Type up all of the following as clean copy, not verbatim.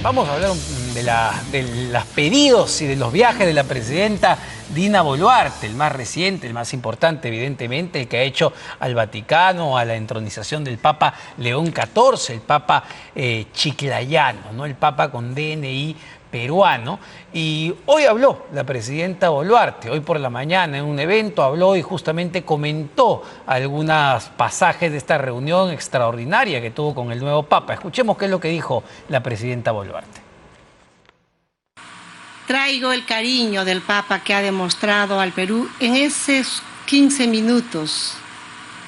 Vamos a hablar de los pedidos y de los viajes de la presidenta Dina Boluarte, el más reciente, el más importante, evidentemente, el que ha hecho al Vaticano, a la entronización del Papa León XIV, el Papa chiclayano, ¿no? El Papa con DNI peruano. Y hoy habló la presidenta Boluarte, hoy por la mañana en un evento habló y justamente comentó algunos pasajes de esta reunión extraordinaria que tuvo con el nuevo Papa. Escuchemos qué es lo que dijo la presidenta Boluarte. Traigo el cariño del Papa que ha demostrado al Perú en esos 15 minutos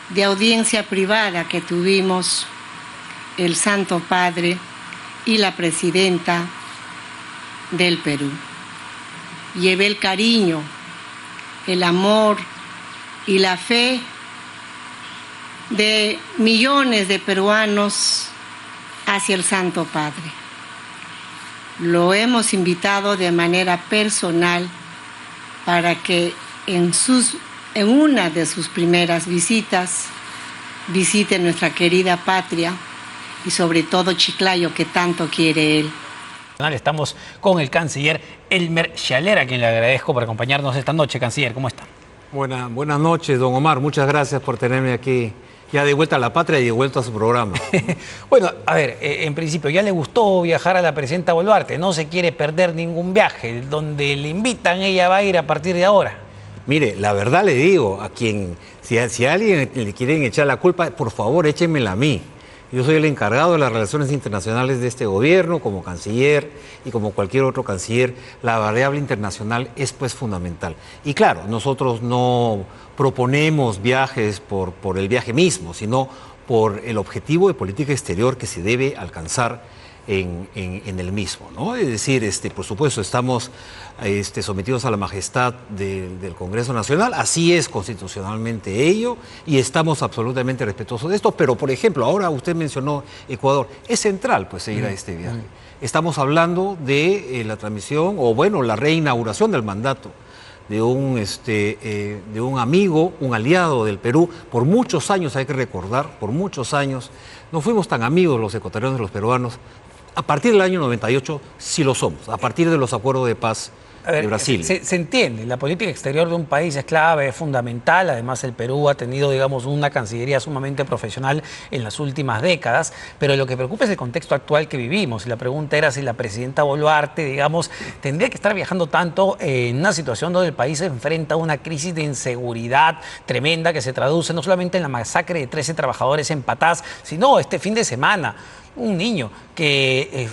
de audiencia privada que tuvimos el Santo Padre y la presidenta del Perú. Llevé el cariño, el amor y la fe de millones de peruanos hacia el Santo Padre. Lo hemos invitado de manera personal para que en una de sus primeras visitas visite nuestra querida patria y sobre todo Chiclayo, que tanto quiere él. Estamos con el canciller Elmer Schaller, a quien le agradezco por acompañarnos esta noche. Canciller, ¿cómo está? Buenas noches, don Omar. Muchas gracias por tenerme aquí, ya de vuelta a la patria y de vuelta a su programa. Bueno, a ver, en principio, ¿ya le gustó viajar a la presidenta Boluarte? ¿No se quiere perder ningún viaje? Donde le invitan, ella va a ir a partir de ahora. Mire, la verdad le digo, si a alguien le quieren echar la culpa, por favor, échenmela a mí. Yo soy el encargado de las relaciones internacionales de este gobierno, como canciller y como cualquier otro canciller. La variable internacional es pues fundamental. Y claro, nosotros no proponemos viajes por el viaje mismo, sino por el objetivo de política exterior que se debe alcanzar en el mismo, ¿no? Es decir, por supuesto, estamos sometidos a la majestad del Congreso Nacional, así es constitucionalmente ello, y estamos absolutamente respetuosos de esto, pero por ejemplo, ahora usted mencionó Ecuador, es central pues seguir a este viaje. Estamos hablando de la transmisión, o bueno, la reinauguración del mandato de un amigo, un aliado del Perú, por muchos años, hay que recordar, por muchos años, no fuimos tan amigos los ecuatorianos y los peruanos. A partir del año 98 sí lo somos, a partir de los acuerdos de paz de Brasil. Se entiende, la política exterior de un país es clave, es fundamental. Además, el Perú ha tenido, digamos, una cancillería sumamente profesional en las últimas décadas, pero lo que preocupa es el contexto actual que vivimos. Y la pregunta era si la presidenta Boluarte, digamos, tendría que estar viajando tanto en una situación donde el país se enfrenta a una crisis de inseguridad tremenda que se traduce no solamente en la masacre de 13 trabajadores en Patás, sino este fin de semana un niño que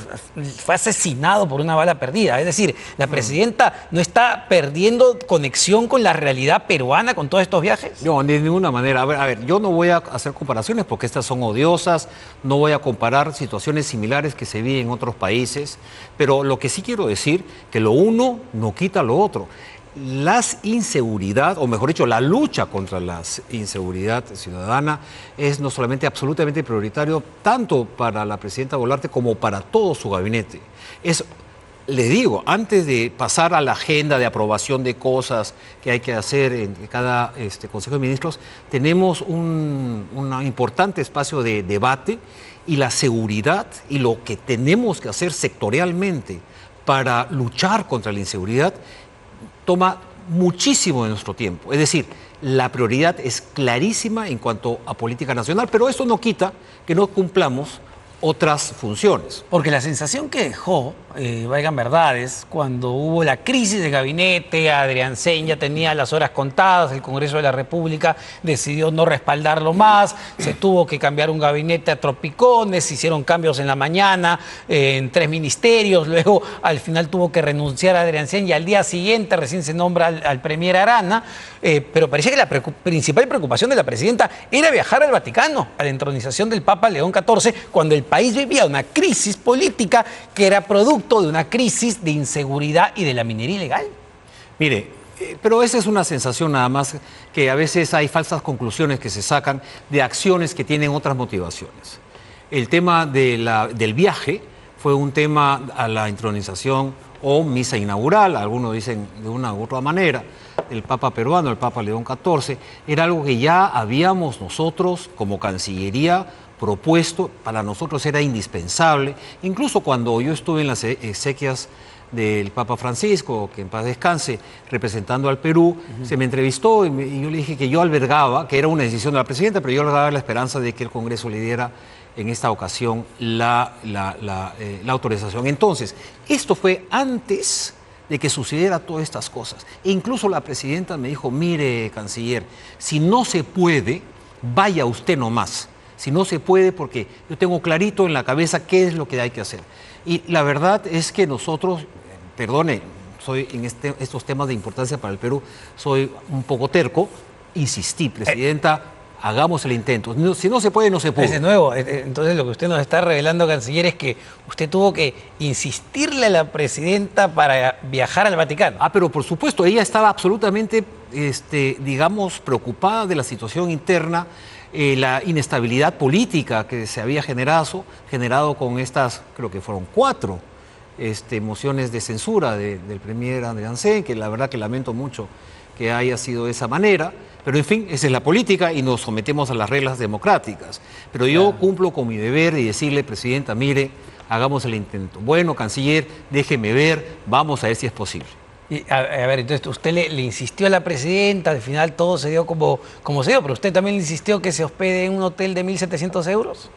fue asesinado por una bala perdida. Es decir, la presidenta no está perdiendo conexión con la realidad peruana con todos estos viajes. No, de ninguna manera. A ver, yo no voy a hacer comparaciones porque estas son odiosas, no voy a comparar situaciones similares que se viven en otros países, pero lo que sí quiero decir, que lo uno no quita lo otro. La inseguridad, o mejor dicho, la lucha contra la inseguridad ciudadana es no solamente absolutamente prioritario, tanto para la presidenta Boluarte como para todo su gabinete. Le digo, antes de pasar a la agenda de aprobación de cosas que hay que hacer en cada Consejo de Ministros, tenemos un importante espacio de debate, y la seguridad y lo que tenemos que hacer sectorialmente para luchar contra la inseguridad toma muchísimo de nuestro tiempo. Es decir, la prioridad es clarísima en cuanto a política nacional, pero eso no quita que no cumplamos otras funciones. Porque la sensación que dejó, valgan verdades, cuando hubo la crisis de gabinete, Adrián Sen ya tenía las horas contadas, el Congreso de la República decidió no respaldarlo más, se tuvo que cambiar un gabinete a tropicones, se hicieron cambios en la mañana en 3 ministerios, luego al final tuvo que renunciar a Adrián Sen y al día siguiente recién se nombra al premier Arana, pero parecía que la principal preocupación de la presidenta era viajar al Vaticano, a la entronización del Papa León XIV, cuando el país vivía una crisis política que era producto de una crisis de inseguridad y de la minería ilegal. Mire, pero esa es una sensación nada más, que a veces hay falsas conclusiones que se sacan de acciones que tienen otras motivaciones. El tema del viaje fue un tema a la entronización o misa inaugural, algunos dicen de una u otra manera, el Papa peruano, el Papa León XIV, era algo que ya habíamos nosotros como Cancillería propuesto, para nosotros era indispensable. Incluso cuando yo estuve en las exequias del Papa Francisco, que en paz descanse, representando al Perú, se me entrevistó y yo le dije que yo albergaba, que era una decisión de la presidenta, pero yo albergaba la esperanza de que el Congreso le diera en esta ocasión la autorización. Entonces, esto fue antes de que sucediera todas estas cosas. E incluso la presidenta me dijo, mire, canciller, si no se puede, vaya usted nomás. Si no se puede, porque yo tengo clarito en la cabeza qué es lo que hay que hacer. Y la verdad es que nosotros, perdone, soy en estos temas de importancia para el Perú, soy un poco terco, insistí, presidenta, hagamos el intento. No, si no se puede, no se puede. De nuevo, entonces lo que usted nos está revelando, canciller, es que usted tuvo que insistirle a la presidenta para viajar al Vaticano. Ah, pero por supuesto, ella estaba absolutamente, digamos, preocupada de la situación interna, la inestabilidad política que se había generado con estas, creo que fueron 4 mociones de censura del premier André Ansén, que la verdad que lamento mucho que haya sido de esa manera, pero en fin, esa es la política y nos sometemos a las reglas democráticas. Pero yo cumplo con mi deber y decirle, presidenta, mire, hagamos el intento. Bueno, canciller, déjeme ver, vamos a ver si es posible. Y, a ver, entonces usted le insistió a la presidenta, al final todo se dio como se dio, pero usted también le insistió que se hospede en un hotel de 1.700 euros.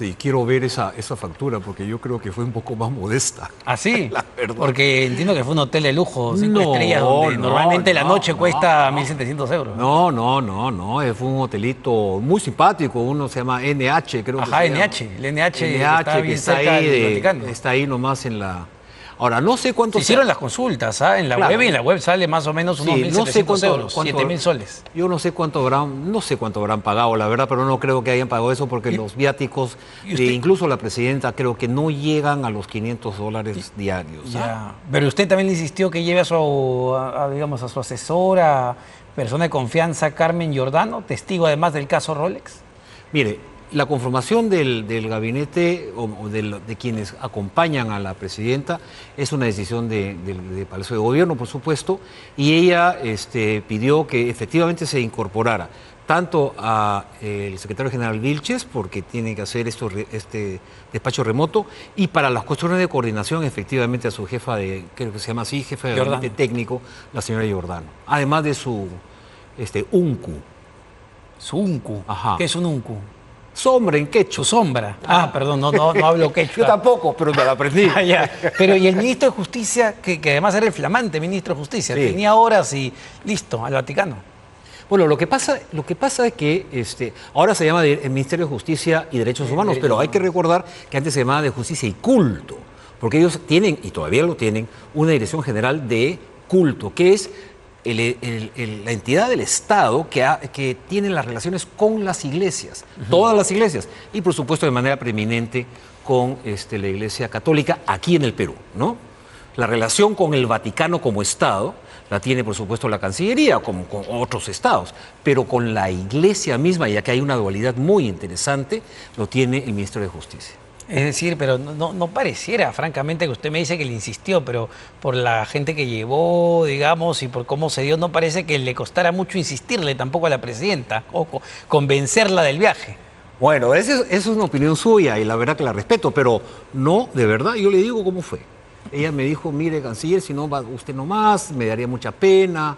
Y quiero ver esa factura porque yo creo que fue un poco más modesta. ¿Ah, sí? La verdad. Porque entiendo que fue un hotel de lujo, 5 estrellas, donde normalmente la noche cuesta 1.700 euros. No, fue un hotelito muy simpático, uno se llama NH, creo que Ajá, se llama. el NH está bien está cerca ahí, del Vaticano. está ahí nomás en la... Ahora, no sé cuánto... Se hicieron las consultas, en la web, y en la web sale más o menos unos 1.700 euros, 7.000 soles. Yo no sé cuánto habrán pagado, la verdad, pero no creo que hayan pagado eso porque los viáticos, incluso la presidenta, creo que no llegan a los $500 diarios. Ya. Pero usted también le insistió que lleve a su asesora, persona de confianza, Carmen Giordano, testigo además del caso Rolex. Mire, la conformación del gabinete o de quienes acompañan a la presidenta es una decisión del Palacio de Gobierno, por supuesto, y ella pidió que efectivamente se incorporara tanto al secretario general Vilches, porque tiene que hacer este despacho remoto, y para las cuestiones de coordinación, efectivamente, a su jefa creo que se llama así, jefa de gabinete técnico, la señora Giordano. Además de su UNCU. ¿Su UNCU? Ajá. ¿Qué es un UNCU? Sombra en quechua. Su sombra. Perdón, no hablo quechua. Yo tampoco, pero me la aprendí. Ya. Pero y el ministro de Justicia, que además era el flamante ministro de Justicia, Sí. tenía horas y listo, al Vaticano. Bueno, lo que pasa es que ahora se llama el Ministerio de Justicia y Derechos Humanos, pero hay que recordar que antes se llamaba de Justicia y Culto, porque ellos tienen, y todavía lo tienen, una Dirección General de Culto, que es la entidad del Estado que tiene las relaciones con las iglesias, todas las iglesias, y por supuesto de manera preeminente con la Iglesia Católica aquí en el Perú, ¿no? La relación con el Vaticano como Estado la tiene por supuesto la Cancillería, como con otros estados, pero con la Iglesia misma, ya que hay una dualidad muy interesante, lo tiene el Ministerio de Justicia. Es decir, pero no pareciera, francamente, que usted me dice que le insistió, pero por la gente que llevó, digamos, y por cómo se dio, no parece que le costara mucho insistirle tampoco a la presidenta o convencerla del viaje. Bueno, esa es una opinión suya y la verdad que la respeto, pero no, de verdad, yo le digo cómo fue. Ella me dijo, mire, canciller, si no va usted nomás, me daría mucha pena,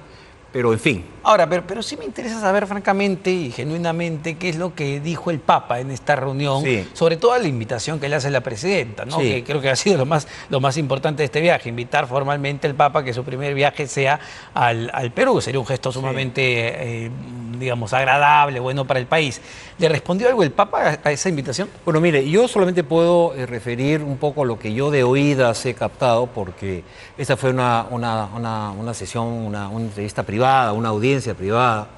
pero en fin. Ahora, pero sí me interesa saber francamente y genuinamente qué es lo que dijo el Papa en esta reunión, Sí. sobre todo la invitación que le hace la presidenta, ¿no? Sí. Que creo que ha sido lo más importante de este viaje, invitar formalmente al Papa que su primer viaje sea al Perú, que sería un gesto sumamente, digamos, agradable, bueno para el país. ¿Le respondió algo el Papa a esa invitación? Bueno, mire, yo solamente puedo referir un poco lo que yo de oídas he captado, porque esta fue una sesión, una entrevista privada, una audiencia privada.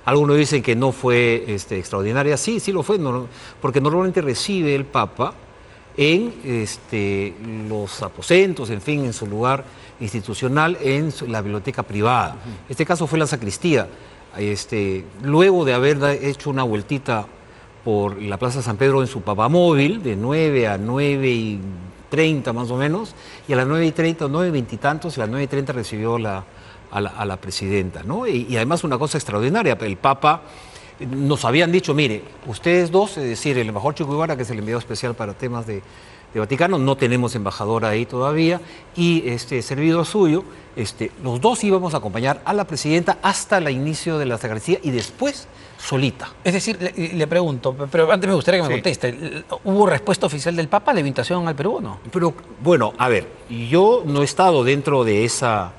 Algunos dicen que no fue extraordinaria. Sí lo fue, porque normalmente recibe el Papa en los aposentos, en fin, en su lugar institucional, en la biblioteca privada. Este caso fue la sacristía. Luego de haber hecho una vueltita por la Plaza San Pedro en su papamóvil, de 9 a 9:30 más o menos, y a las 9:30, 9:20 y tantos, y a las 9:30 recibió a la presidenta, ¿no? Y además una cosa extraordinaria, el Papa nos habían dicho, mire, ustedes dos, es decir, el embajador Chico Ibarra, que es el enviado especial para temas de Vaticano, no tenemos embajador ahí todavía, y este servidor suyo, los dos íbamos a acompañar a la presidenta hasta el inicio de la sacristía y después solita. Es decir, le pregunto, pero antes me gustaría que me conteste, ¿hubo respuesta oficial del Papa de invitación al Perú o no? Pero bueno, a ver, yo no he estado dentro de esa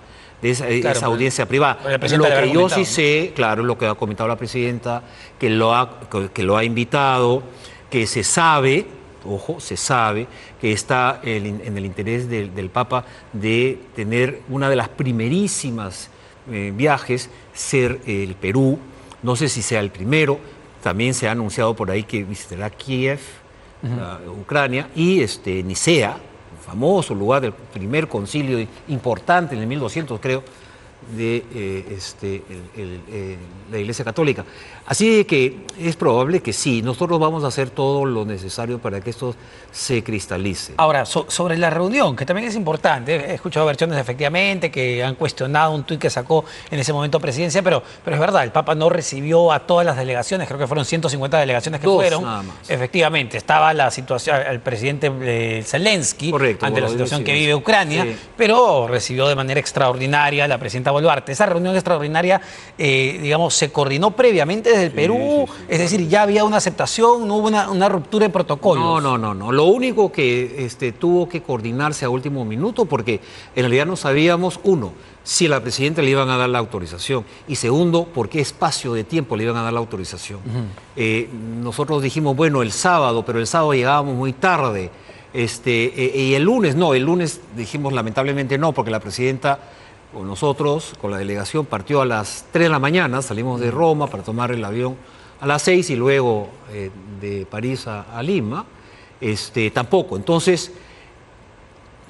audiencia privada. Lo que yo sí sé, claro, lo que ha comentado la presidenta, que lo ha invitado, que se sabe, ojo, se sabe que está en el interés del Papa de tener una de las primerísimas viajes, ser el Perú. No sé si sea el primero, también se ha anunciado por ahí que visitará Kiev, Ucrania, y Nicea, un famoso lugar del primer concilio importante en el 1200, creo, de la Iglesia Católica. Así que es probable que sí, nosotros vamos a hacer todo lo necesario para que esto se cristalice. Ahora, sobre la reunión, que también es importante, he escuchado versiones efectivamente que han cuestionado un tuit que sacó en ese momento Presidencia, pero es verdad, el Papa no recibió a todas las delegaciones, creo que fueron 150 delegaciones que fueron. Nada más. Efectivamente, estaba la situación, el presidente Zelensky, correcto, ante la situación que vive Ucrania, sí, pero recibió de manera extraordinaria la presidenta Boluarte. Esa reunión extraordinaria, digamos, se coordinó previamente desde el Perú, es decir, ya había una aceptación, no hubo una ruptura de protocolos. No. Lo único que tuvo que coordinarse a último minuto, porque en realidad no sabíamos, uno, si a la presidenta le iban a dar la autorización, y segundo, por qué espacio de tiempo le iban a dar la autorización. Nosotros dijimos, bueno, el sábado, pero el sábado llegábamos muy tarde, y el lunes dijimos lamentablemente no, porque la presidenta con nosotros, con la delegación, partió a las 3 de la mañana, salimos de Roma para tomar el avión a las 6 y luego de París a Lima, tampoco. Entonces,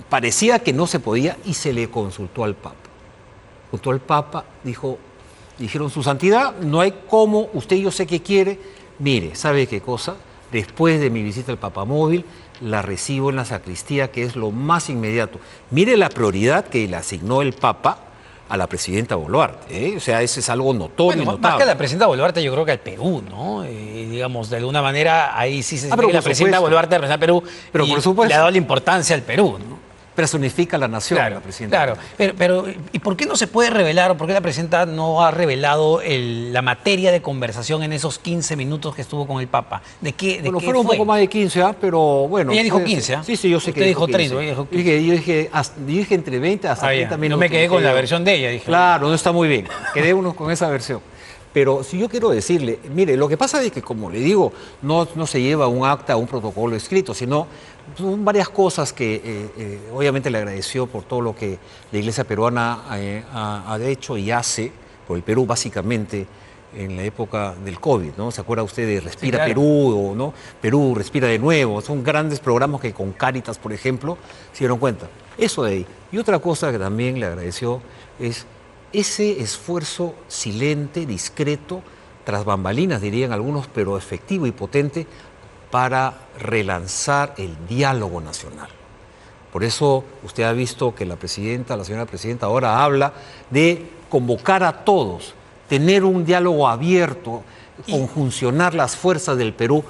parecía que no se podía y se le consultó al Papa. Consultó al Papa, dijeron, su santidad, no hay cómo, usted yo sé que quiere, mire, ¿sabe qué cosa? Después de mi visita al Papamóvil, la recibo en la sacristía, que es lo más inmediato. Mire la prioridad que le asignó el Papa a la presidenta Boluarte, O sea, eso es algo notorio. Bueno, más que a la presidenta Boluarte, yo creo que al Perú, ¿no? Digamos, de alguna manera, ahí sí se siente que la presidenta Boluarte representa al Perú, pero por supuesto, le ha dado la importancia al Perú, ¿no? Personifica la nación, claro, la presidenta. Claro, pero ¿y por qué no se puede revelar, o por qué la presidenta no ha revelado la materia de conversación en esos 15 minutos que estuvo con el Papa? ¿De qué Bueno, qué fueron fue? un poco más de 15, pero bueno. Ella dijo 15, Sí, yo sé que usted dijo 15. 30, ella dijo 15. Yo dije entre 20 hasta 30 minutos. No me quedé con la versión de ella, dije. Claro, no está muy bien. Quedémonos con esa versión. Pero si yo quiero decirle, mire, lo que pasa es que, como le digo, no se lleva un acta, un protocolo escrito, sino son varias cosas que obviamente le agradeció por todo lo que la Iglesia peruana ha hecho y hace por el Perú, básicamente en la época del COVID, ¿no? ¿Se acuerda usted de Respira, sí, claro, Perú, ¿no? Perú Respira de Nuevo? Son grandes programas que con Cáritas, por ejemplo, se dieron cuenta. Eso de ahí. Y otra cosa que también le agradeció es ese esfuerzo silente, discreto, tras bambalinas, dirían algunos, pero efectivo y potente, para relanzar el diálogo nacional. Por eso usted ha visto que la señora presidenta, ahora habla de convocar a todos, tener un diálogo abierto, conjuncionar las fuerzas del Perú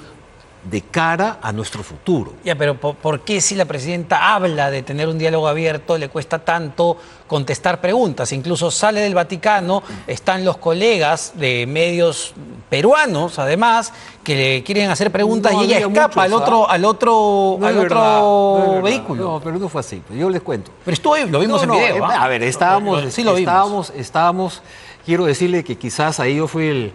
de cara a nuestro futuro. Ya, pero ¿por qué si la presidenta habla de tener un diálogo abierto le cuesta tanto contestar preguntas? Incluso sale del Vaticano, están los colegas de medios peruanos, además, que le quieren hacer preguntas y ella escapa al otro vehículo. No, pero no fue así, yo les cuento. Pero estuvo ahí, lo vimos en video. A ver, estábamos, quiero decirle que quizás ahí yo fui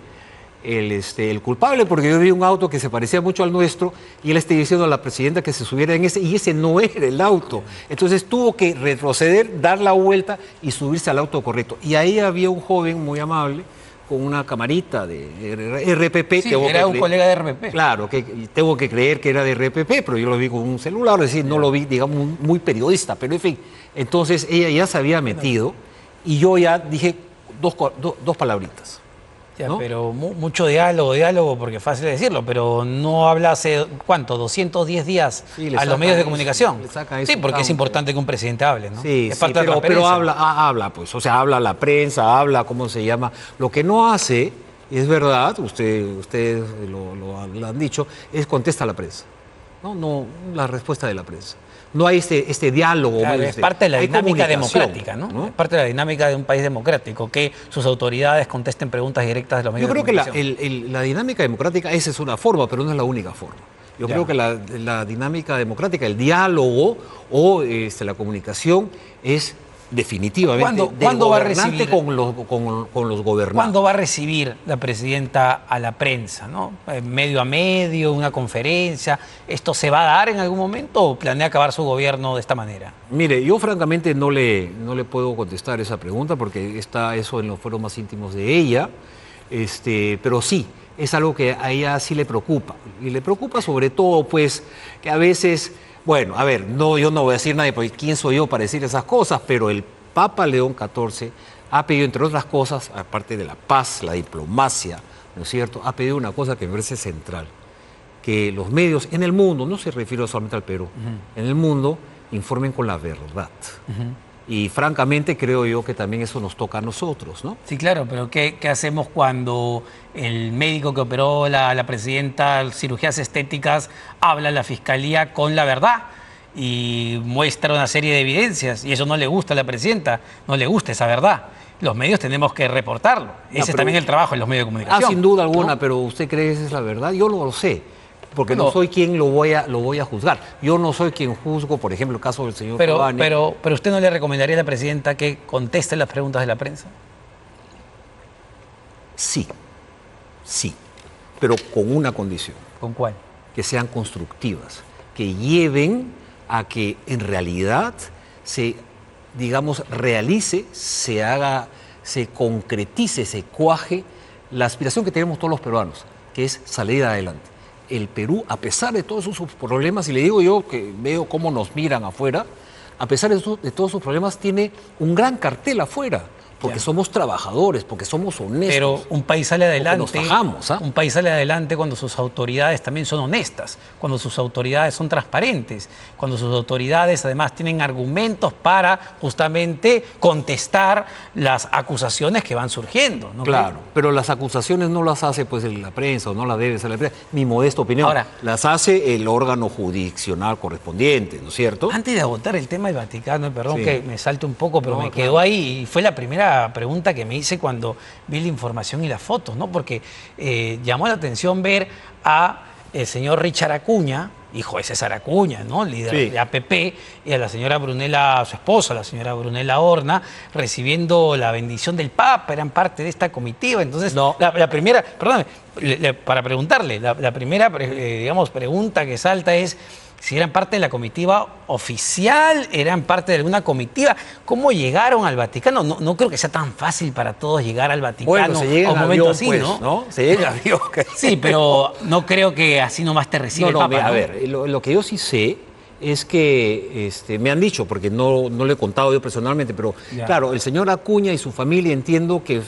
el culpable, porque yo vi un auto que se parecía mucho al nuestro y él está diciendo a la presidenta que se subiera en ese, y ese no era el auto. Entonces tuvo que retroceder, dar la vuelta y subirse al auto correcto. Y ahí había un joven muy amable con una camarita de RPP. Sí, era un colega de RPP. Claro, que tengo que creer que era de RPP, pero yo lo vi con un celular, es decir, no lo vi, digamos, muy periodista, pero en fin. Entonces ella ya se había metido y yo ya dije dos palabritas. Ya, ¿no? Pero mucho diálogo, porque es fácil decirlo, pero no habla hace, ¿cuánto? 210 días a los medios de comunicación. Sí, porque es importante que un presidente hable, ¿no? Sí, pero habla, pues, o sea, habla la prensa, habla, ¿cómo se llama? Lo que no hace, y es verdad, ustedes lo han dicho, es contesta a la prensa. No, la respuesta de la prensa. No hay este diálogo. Claro, es parte de la hay dinámica comunicación, democrática, ¿no? Es parte de la dinámica de un país democrático, que sus autoridades contesten preguntas directas de los medios Yo creo de que comunicación. la dinámica democrática, esa es una forma, pero no es la única forma. Yo Ya. creo que la dinámica democrática, el diálogo o la comunicación es definitivamente ¿Cuándo va a gobernante recibir- con los gobernados. ¿Cuándo va a recibir la presidenta a la prensa, ¿no? Medio a medio, una conferencia. ¿Esto se va a dar en algún momento o planea acabar su gobierno de esta manera? Mire, yo francamente no le puedo contestar esa pregunta porque está eso en los fueros más íntimos de ella, pero sí, es algo que a ella sí le preocupa. Y le preocupa sobre todo, pues, que a veces, bueno, a ver, yo no voy a decir nada, porque quién soy yo para decir esas cosas, pero el Papa León XIV ha pedido, entre otras cosas, aparte de la paz, la diplomacia, ¿no es cierto?, ha pedido una cosa que me parece central, que los medios en el mundo, no se refiere solamente al Perú, en el mundo informen con la verdad. Y francamente creo yo que también eso nos toca a nosotros, ¿no? Sí, claro, pero ¿qué hacemos cuando el médico que operó la presidenta cirugías estéticas habla a la fiscalía con la verdad y muestra una serie de evidencias y eso no le gusta a la presidenta, no le gusta esa verdad? Los medios tenemos que reportarlo. Ese es pero- también el trabajo en los medios de comunicación. Sin duda alguna, ¿no? pero ¿usted cree que esa es la verdad? Yo no lo sé, porque no No. soy quien lo voy a juzgar. Yo no soy quien juzgo, por ejemplo, el caso del señor Cavani. Pero ¿usted no le recomendaría a la presidenta que conteste las preguntas de la prensa? Sí, pero con una condición, ¿Con cuál? que sean constructivas, que lleven a que en realidad se, digamos, realice, se haga, se concretice, se cuaje la aspiración que tenemos todos los peruanos, que es salir adelante. El Perú, a pesar de todos sus problemas, y le digo yo que veo cómo nos miran afuera, a pesar de todos sus problemas, tiene un gran cartel afuera, porque Ya. somos trabajadores, porque somos honestos. Pero un país sale adelante. nos fajamos, ¿ah? Un país sale adelante cuando sus autoridades también son honestas, cuando sus autoridades son transparentes, cuando sus autoridades además tienen argumentos para justamente contestar las acusaciones que van surgiendo, ¿no? Claro, pero las acusaciones no las hace pues la prensa o no las debe hacer la prensa, mi modesta opinión. Ahora- las hace el órgano jurisdiccional correspondiente, ¿no es cierto? Antes de agotar el tema del Vaticano, y perdón Sí. que me salte un poco, pero No, me claro. quedó ahí y fue la primera pregunta que me hice cuando vi la información y las fotos, ¿no? Porque llamó la atención ver a el señor Richard Acuña, hijo de César Acuña, ¿no? Líder Sí. de APP, y a la señora Brunella, su esposa, la señora Brunella Horna, recibiendo la bendición del Papa, eran parte de esta comitiva. Entonces, No. la primera, perdóname, para preguntarle, la primera, digamos, pregunta que salta es si eran parte de la comitiva oficial, eran parte de alguna comitiva. ¿Cómo llegaron al Vaticano? No creo que sea tan fácil para todos llegar al Vaticano Bueno, se llega a un en momento avión, así, pues, ¿no? Se llega en avión. Sí, pero no creo que así nomás te reciba el Papa, mira, ¿no? a ver, lo que yo sí sé es que me han dicho, porque no lo he contado yo personalmente, pero Ya. claro, el señor Acuña y su familia entiendo que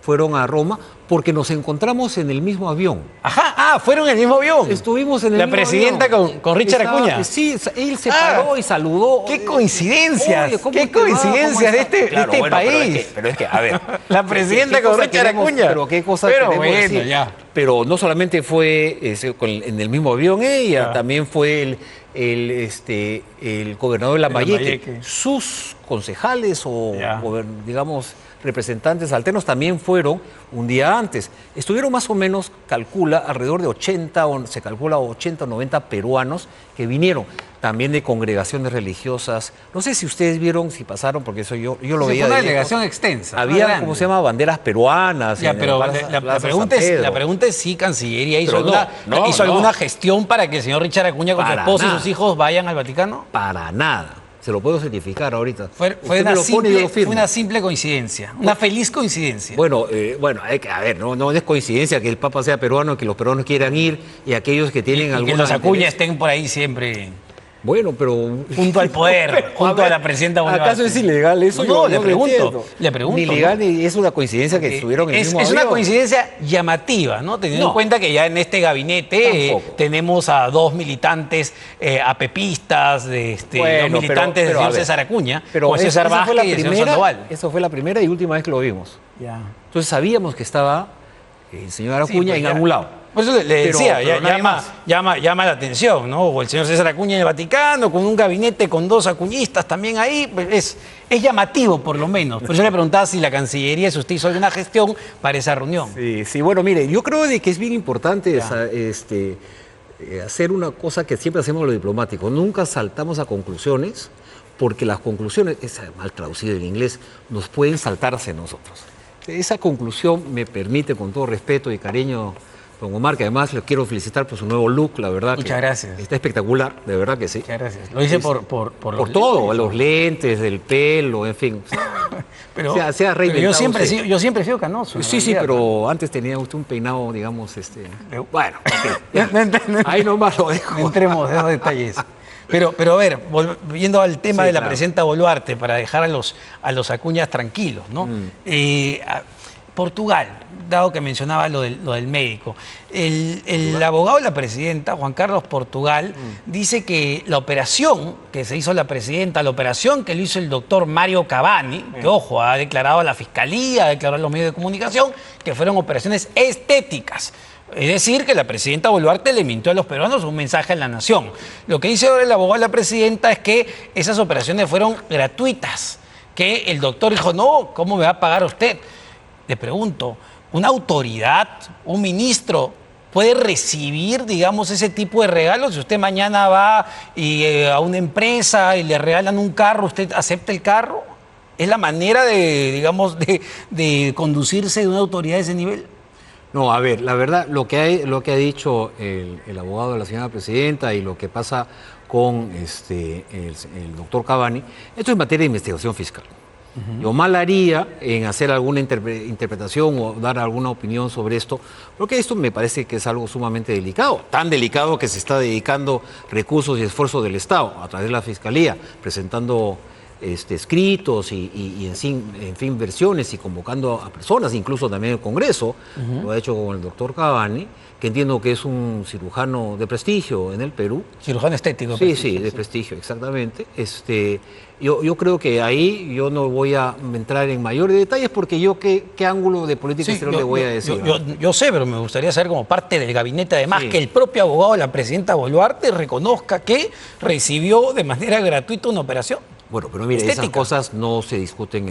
fueron a Roma porque nos encontramos en el mismo avión. Ajá, fueron en el mismo avión. Estuvimos en el La mismo presidenta avión. con Richard Estaba- Acuña. Sí, él se Ah, paró y saludó. ¡Qué coincidencias! Oye, ¿cómo ¡Qué te va? coincidencias de ¿Cómo este, estás? Claro, de este bueno, país! pero es que, a ver. La presidenta ¿qué con cosa Richard queremos- Acuña. Pero qué cosa Pero queremos bueno, decir? ya. Pero no solamente fue en el mismo avión ella, Ya. también fue el gobernador de Lambayeque. Lambayeque. Sus concejales o, Ya. digamos, representantes alternos también fueron un día antes. Estuvieron más o menos, calcula, alrededor de 80, o se calcula 80 o 90 peruanos que vinieron, también de congregaciones religiosas. No sé si ustedes vieron, si pasaron, porque eso yo lo Sí, veía. fue una de lejos. delegación extensa. Había, grande. ¿cómo se llama? Banderas peruanas. Ya, en pero Plaza- la Plaza pregunta San es, Pedro. la pregunta es si Cancillería hizo, Pero no, hizo no. alguna gestión para que el señor Richard Acuña con su Para esposa y nada. sus hijos vayan al Vaticano. Para nada. Se lo puedo certificar ahorita. Fue Usted una me lo pone y yo lo fue firmo. una simple coincidencia, una feliz coincidencia. Bueno, a ver, no es coincidencia que el Papa sea peruano, que los peruanos quieran ir y aquellos que tienen y que alguna los Acuña interés. estén por ahí siempre. Bueno, pero... Junto al poder, junto a la presidenta Boluarte. ¿Acaso es ilegal eso? No, Yo le lo pregunto. entiendo. Le pregunto. Ni legal ni es una coincidencia que estuvieron en el mismo Es una avión. coincidencia llamativa, ¿no? Teniendo en cuenta que ya en este gabinete Tampoco. tenemos a dos militantes apepistas, Bueno, dos militantes del a señor ver, César Acuña, pero con César esa fue Vázquez y el señor Sandoval. Esa fue la primera y última vez que lo vimos. Ya. Entonces sabíamos que estaba el señor Sí, Acuña pues en ya. algún lado. Por eso le Pero decía, nadie más. llama la atención, ¿no? O el señor César Acuña en el Vaticano, con un gabinete con dos acuñistas también ahí, pues es llamativo por lo menos. Por eso le preguntaba si la Cancillería, si usted hizo alguna gestión para esa reunión. Sí, bueno, mire, yo creo de que es bien importante hacer una cosa que siempre hacemos los diplomáticos. Nunca saltamos a conclusiones, porque las conclusiones, es mal traducido en inglés, nos pueden saltarse nosotros. Esa conclusión me permite, con todo respeto y cariño, don Omar, que además le quiero felicitar por su nuevo look, la verdad. Muchas gracias. Está espectacular, de verdad que sí. Muchas gracias. Lo hice por Todo, los lentes, el pelo, en fin. Pero, sea pero reinventado yo siempre he sido canoso. en Sí, realidad. pero antes tenía usted un peinado, digamos, bueno, No ahí nomás lo dejo. entremos en esos detalles. Pero a ver, volviendo al tema Sí, de la claro. presidenta Boluarte, para dejar a los Acuñas tranquilos, ¿no? Portugal, dado que mencionaba lo del médico, el abogado de la presidenta, Juan Carlos Portugal, dice que la operación que se hizo la presidenta, la operación que le hizo el doctor Mario Cavani, que ojo, ha declarado a la fiscalía, ha declarado a los medios de comunicación, que fueron operaciones estéticas. Es decir, que la presidenta Boluarte le mintió a los peruanos un mensaje a la nación. Lo que dice ahora el abogado de la presidenta es que esas operaciones fueron gratuitas, que el doctor dijo, no, ¿cómo me va a pagar usted? Le pregunto, ¿una autoridad, un ministro, puede recibir, digamos, ese tipo de regalos? Si usted mañana va a una empresa y le regalan un carro, ¿usted acepta el carro? ¿Es la manera digamos, de conducirse de una autoridad de ese nivel? No, a ver, la verdad, lo que ha dicho el abogado de la señora presidenta y lo que pasa con el doctor Cavani, esto es materia de investigación fiscal. Yo mal haría en hacer alguna interpretación o dar alguna opinión sobre esto, porque esto me parece que es algo sumamente delicado, tan delicado que se está dedicando recursos y esfuerzos del Estado a través de la Fiscalía, presentando escritos y en fin, versiones y convocando a personas, incluso también el Congreso, lo ha hecho con el doctor Cavani, que entiendo que es un cirujano de prestigio en el Perú. Cirujano estético. Sí, de prestigio, exactamente. Yo creo que ahí yo no voy a entrar en mayores detalles porque yo qué ángulo de política exterior le voy a decir. Yo sé, pero me gustaría saber como parte del gabinete, además, Sí. que el propio abogado de la presidenta Boluarte reconozca que recibió de manera gratuita una operación. Bueno, pero mire, estética. esas cosas no se discuten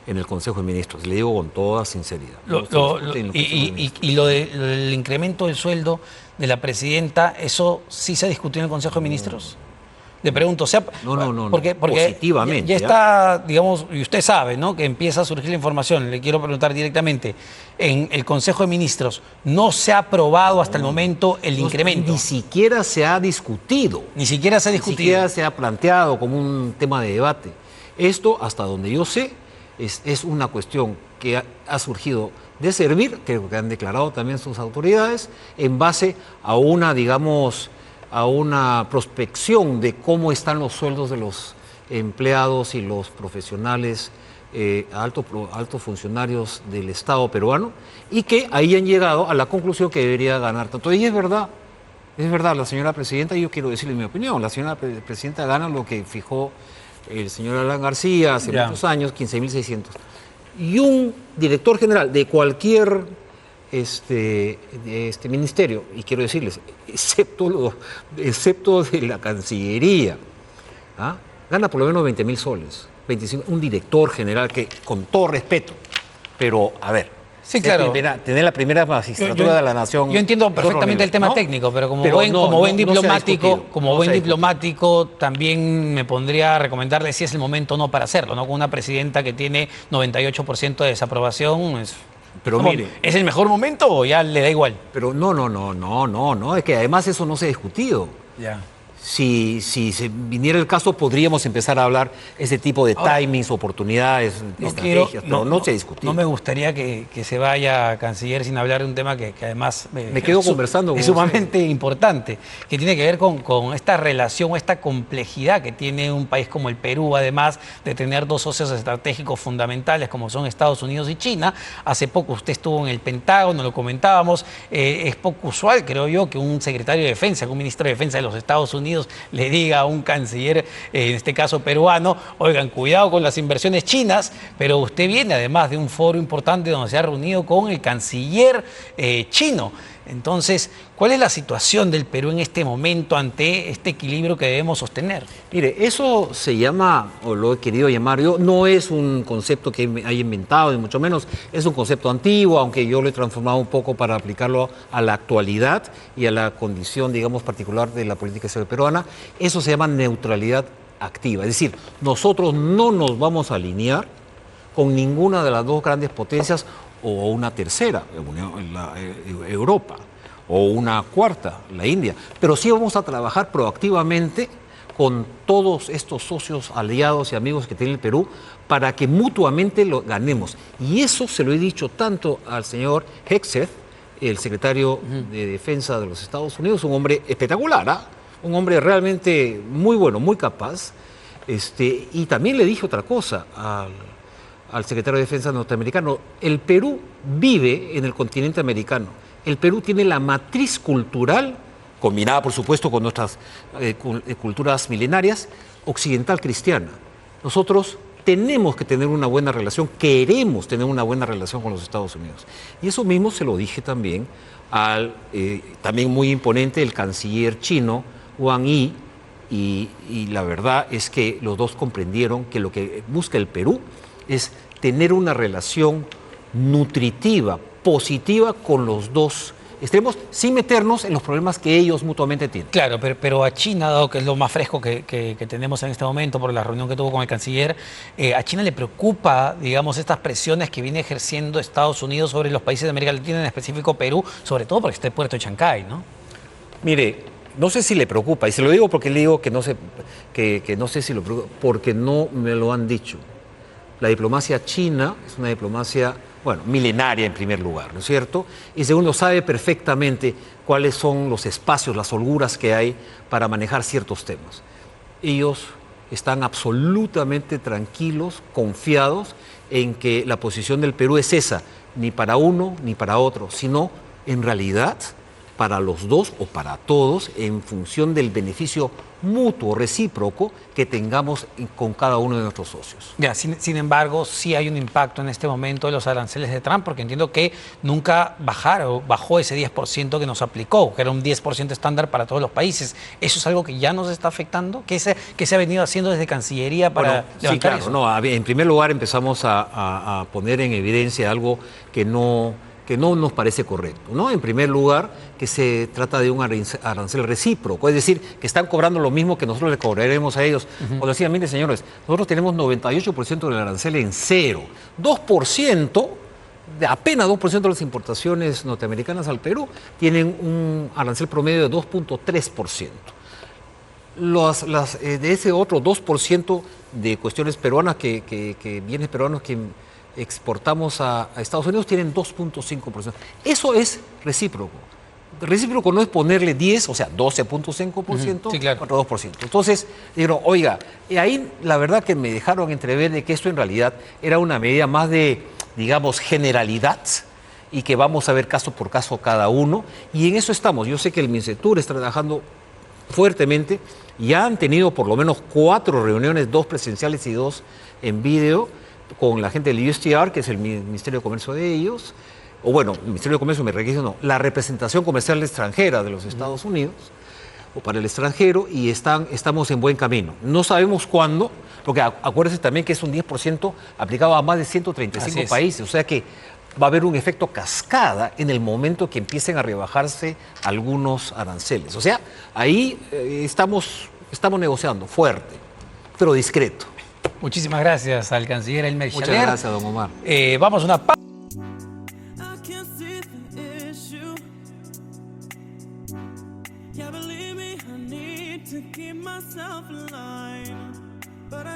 en el Consejo de Ministros, le digo con toda sinceridad. No se discuten en el Consejo de Ministros. Y lo del incremento del sueldo de la presidenta, ¿eso sí se discutió en el Consejo de Ministros? Le pregunto, o sea, No, porque positivamente, ya está, digamos, y usted sabe, ¿no?, que empieza a surgir la información. Le quiero preguntar directamente, en el Consejo de Ministros, ¿no se ha aprobado hasta el momento el incremento? Ni siquiera se ha discutido. Ni siquiera se ha Ni discutido. siquiera se ha planteado como un tema de debate. Esto, hasta donde yo sé, es una cuestión que ha surgido de servir, creo que han declarado también sus autoridades, en base a una, digamos, a una prospección de cómo están los sueldos de los empleados y los profesionales, altos funcionarios del Estado peruano, y que ahí han llegado a la conclusión que debería ganar tanto. Y es verdad, la señora presidenta, y yo quiero decirle mi opinión, la señora presidenta gana lo que fijó el señor Alan García hace muchos años, 15.600. Y un director general de cualquier ministerio, y quiero decirles, excepto de la Cancillería, gana por lo menos 20.000 soles, 25, un director general que, con todo respeto, pero a ver, Sí, claro. Tener la primera magistratura de la nación. Yo entiendo es otro perfectamente nivel, el tema ¿no? técnico, pero como Pero buen no se ha diplomático, discutido, como no buen se ha discutido. diplomático, también me pondría a recomendarle si es el momento o no para hacerlo, ¿no? Con una presidenta que tiene 98% de desaprobación, Pero ¿cómo? mire, ¿Es el mejor momento o ya le da igual? pero no, es que además eso no se ha discutido. Ya. si se viniera el caso, podríamos empezar a hablar ese tipo de Ahora, timings, oportunidades, estrategias, pero no se ha discutido. No me gustaría que se vaya, canciller, sin hablar de un tema que además Me quedo conversando con es sumamente importante, que tiene que ver con esta relación, esta complejidad que tiene un país como el Perú, además de tener dos socios estratégicos fundamentales como son Estados Unidos y China. Hace poco usted estuvo en el Pentágono, lo comentábamos, es poco usual, creo yo, que un secretario de Defensa, que un ministro de Defensa de los Estados Unidos le diga a un canciller, en este caso peruano, oigan, cuidado con las inversiones chinas, pero usted viene además de un foro importante donde se ha reunido con el canciller chino. Entonces, ¿cuál es la situación del Perú en este momento ante este equilibrio que debemos sostener? Mire, eso se llama, o lo he querido llamar yo, no es un concepto que haya inventado, ni mucho menos, es un concepto antiguo, aunque yo lo he transformado un poco para aplicarlo a la actualidad y a la condición, digamos, particular de la política exterior peruana. Eso se llama neutralidad activa, es decir, nosotros no nos vamos a alinear con ninguna de las dos grandes potencias o una tercera, Europa, o una cuarta, la India. Pero sí vamos a trabajar proactivamente con todos estos socios, aliados y amigos que tiene el Perú para que mutuamente lo ganemos. Y eso se lo he dicho tanto al señor Hegseth, el secretario de Defensa de los Estados Unidos, un hombre espectacular, ¿ah? Un hombre realmente muy bueno, muy capaz. Y también le dije otra cosa al secretario de Defensa norteamericano. El Perú vive en el continente americano. El Perú tiene la matriz cultural, combinada por supuesto con nuestras culturas milenarias, occidental cristiana. Nosotros tenemos que tener una buena relación, queremos tener una buena relación con los Estados Unidos. Y eso mismo se lo dije también al, también muy imponente, el canciller chino, Wang Yi, y la verdad es que los dos comprendieron que lo que busca el Perú es tener una relación nutritiva, positiva con los dos extremos, sin meternos en los problemas que ellos mutuamente tienen. Claro, pero a China, dado que es lo más fresco que tenemos en este momento por la reunión que tuvo con el canciller, a China le preocupa, digamos, estas presiones que viene ejerciendo Estados Unidos sobre los países de América Latina, en específico Perú, sobre todo porque está el puerto de Chancay, ¿no? Mire, no sé si le preocupa, y se lo digo porque le digo que no sé si lo preocupa, porque no me lo han dicho. La diplomacia china es una diplomacia, bueno, milenaria en primer lugar, ¿no es cierto? Y segundo, sabe perfectamente cuáles son los espacios, las holguras que hay para manejar ciertos temas. Ellos están absolutamente tranquilos, confiados en que la posición del Perú es esa, ni para uno ni para otro, sino en realidad para los dos o para todos en función del beneficio mutuo, recíproco que tengamos con cada uno de nuestros socios. Ya, sin embargo, sí hay un impacto en este momento de los aranceles de Trump, porque entiendo que nunca bajó ese 10% que nos aplicó, que era un 10% estándar para todos los países. ¿Eso es algo que ya nos está afectando? ¿Qué se ha venido haciendo desde Cancillería para levantar sí, claro, eso? No, en primer lugar empezamos a poner en evidencia algo que no nos parece correcto, ¿no? En primer lugar, que se trata de un arancel recíproco, es decir, que están cobrando lo mismo que nosotros le cobraremos a ellos. Cuando decían, mire señores, nosotros tenemos 98% del arancel en cero, 2%, apenas 2% de las importaciones norteamericanas al Perú tienen un arancel promedio de 2.3%. De ese otro 2% de cuestiones peruanas, bienes peruanos que exportamos a Estados Unidos tienen 2.5%. Eso es recíproco. Recíproco no es ponerle 10, o sea, 12.5% Sí, claro. contra 2%. Entonces, dijeron, oiga, y ahí la verdad que me dejaron entrever de que esto en realidad era una medida más de, digamos, generalidad y que vamos a ver caso por caso cada uno. Y en eso estamos. Yo sé que el MINCETUR está trabajando fuertemente. Ya han tenido por lo menos 4 reuniones, 2 presenciales y 2 en video, con la gente del USTR, que es el Ministerio de Comercio de ellos, o bueno, el Ministerio de Comercio me requiere, no, la representación comercial extranjera de los Estados Unidos, o para el extranjero, y estamos en buen camino. No sabemos cuándo, porque acuérdense también que es un 10% aplicado a más de 135 países, o sea que va a haber un efecto cascada en el momento que empiecen a rebajarse algunos aranceles. O sea, ahí estamos negociando fuerte, pero discreto. Muchísimas gracias al canciller Elmer Muchas Schaller. gracias, don Omar. Vamos a una pausa. I can't see the issue. Yeah, believe me, I need need to keep myself aligned. But I